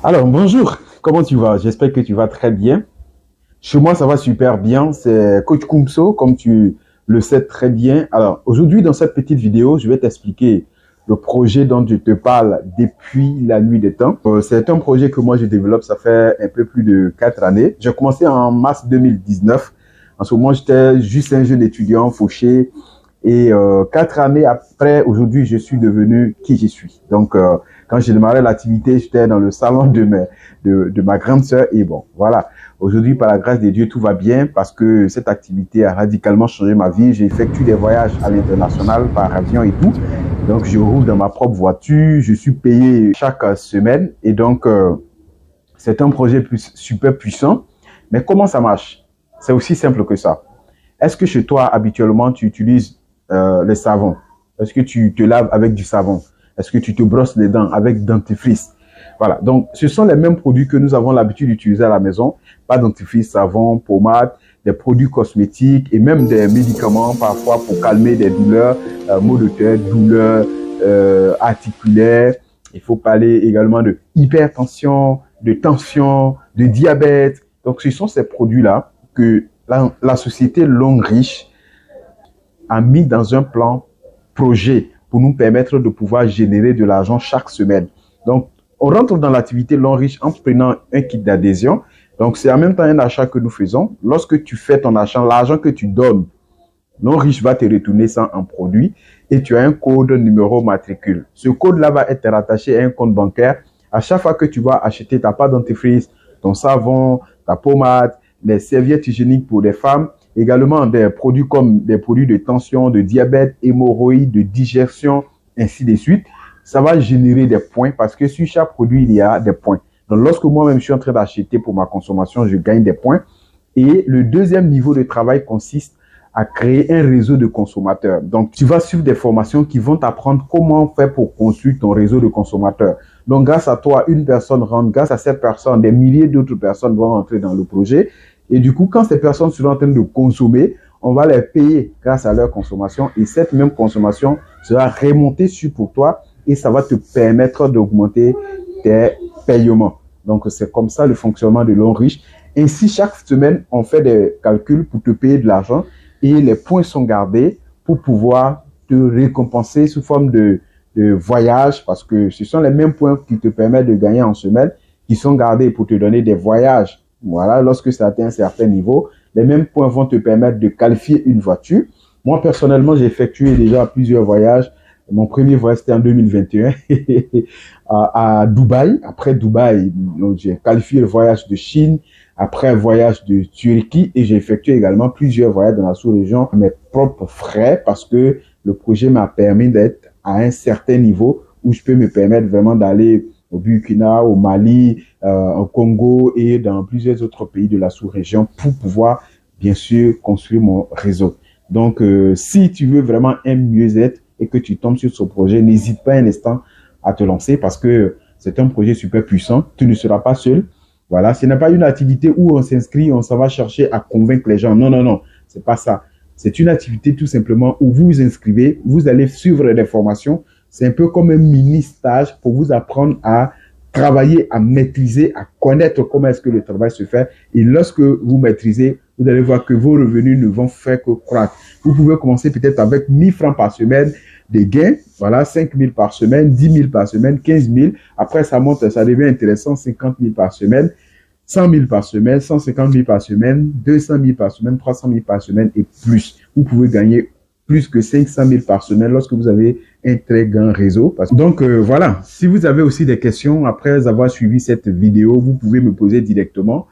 Alors, bonjour, comment tu vas? J'espère que tu vas très bien. Chez moi, ça va super bien. C'est Coach Kumso, comme tu le sais très bien. Alors, aujourd'hui, dans cette petite vidéo, je vais t'expliquer le projet dont je te parle depuis la nuit des temps. C'est un projet que moi, je développe, ça fait un peu plus de 4 années. J'ai commencé en mars 2019. En ce moment, j'étais juste un jeune étudiant fauché. Et 4 années après, aujourd'hui, je suis devenu qui je suis. Donc, quand j'ai démarré l'activité, j'étais dans le salon de ma grande sœur. Et bon, voilà. Aujourd'hui, par la grâce de Dieu, tout va bien parce que cette activité a radicalement changé ma vie. J'ai effectué des voyages à l'international par avion et tout. Donc, je roule dans ma propre voiture. Je suis payé chaque semaine. Et donc, c'est un projet super puissant. Mais comment ça marche? C'est aussi simple que ça. Est-ce que chez toi, habituellement, tu utilises les savons? Est-ce que tu te laves avec du savon? Est-ce que tu te brosses les dents avec dentifrice? Voilà. Donc, ce sont les mêmes produits que nous avons l'habitude d'utiliser à la maison. Pas dentifrice, savon, pommade, des produits cosmétiques et même des médicaments parfois pour calmer des douleurs, maux de tête, douleurs articulaires. Il faut parler également de hypertension, de tension, de diabète. Donc, ce sont ces produits-là que la société Longue Riche a mis dans un plan projet pour nous permettre de pouvoir générer de l'argent chaque semaine. Donc, on rentre dans l'activité Longue Riche en prenant un kit d'adhésion. Donc, c'est en même temps un achat que nous faisons. Lorsque tu fais ton achat, l'argent que tu donnes, Longue Riche va te retourner ça en produit et tu as un code numéro matricule. Ce code-là va être rattaché à un compte bancaire. À chaque fois que tu vas acheter ta pâte dentifrice, ton savon, ta pommade, les serviettes hygiéniques pour les femmes, également des produits comme des produits de tension, de diabète, hémorroïdes, de digestion, ainsi de suite. Ça va générer des points parce que sur chaque produit, il y a des points. Donc, lorsque moi-même je suis en train d'acheter pour ma consommation, je gagne des points. Et le deuxième niveau de travail consiste à créer un réseau de consommateurs. Donc, tu vas suivre des formations qui vont t'apprendre comment faire pour construire ton réseau de consommateurs. Donc, grâce à toi, une personne rentre, grâce à cette personne, des milliers d'autres personnes vont entrer dans le projet. Et du coup, quand ces personnes seront en train de consommer, on va les payer grâce à leur consommation et cette même consommation sera remontée pour toi et ça va te permettre d'augmenter tes paiements. Donc, c'est comme ça le fonctionnement de Longue Riche. Ainsi, chaque semaine, on fait des calculs pour te payer de l'argent et les points sont gardés pour pouvoir te récompenser sous forme de voyage parce que ce sont les mêmes points qui te permettent de gagner en semaine qui sont gardés pour te donner des voyages. Voilà, lorsque ça atteint un certain niveau, les mêmes points vont te permettre de qualifier une voiture. Moi, personnellement, j'ai effectué déjà plusieurs voyages. Mon premier voyage, c'était en 2021 à Dubaï. Après Dubaï, j'ai qualifié le voyage de Chine. Après, un voyage de Turquie et j'ai effectué également plusieurs voyages dans la sous-région à mes propres frais parce que le projet m'a permis d'être à un certain niveau où je peux me permettre vraiment d'aller au Burkina, au Mali, au Congo et dans plusieurs autres pays de la sous-région pour pouvoir, bien sûr, construire mon réseau. Donc, si tu veux vraiment un mieux-être et que tu tombes sur ce projet, n'hésite pas un instant à te lancer parce que c'est un projet super puissant. Tu ne seras pas seul. Voilà, ce n'est pas une activité où on s'inscrit, on s'en va chercher à convaincre les gens. Non, non, non, c'est pas ça. C'est une activité tout simplement où vous vous inscrivez, vous allez suivre des formations. C'est un peu comme un mini stage pour vous apprendre à travailler, à maîtriser, à connaître comment est-ce que le travail se fait. Et lorsque vous maîtrisez, vous allez voir que vos revenus ne vont faire que croître. Vous pouvez commencer peut-être avec 1000 francs par semaine de gains. Voilà, 5 000 par semaine, 10 000 par semaine, 15 000. Après, ça monte, ça devient intéressant, 50 000 par semaine, 100 000 par semaine, 150 000 par semaine, 200 000 par semaine, 300 000 par semaine et plus. Vous pouvez gagner plus que 500 000 par semaine lorsque vous avez un très grand réseau. Donc, voilà, si vous avez aussi des questions après avoir suivi cette vidéo, vous pouvez me poser directement.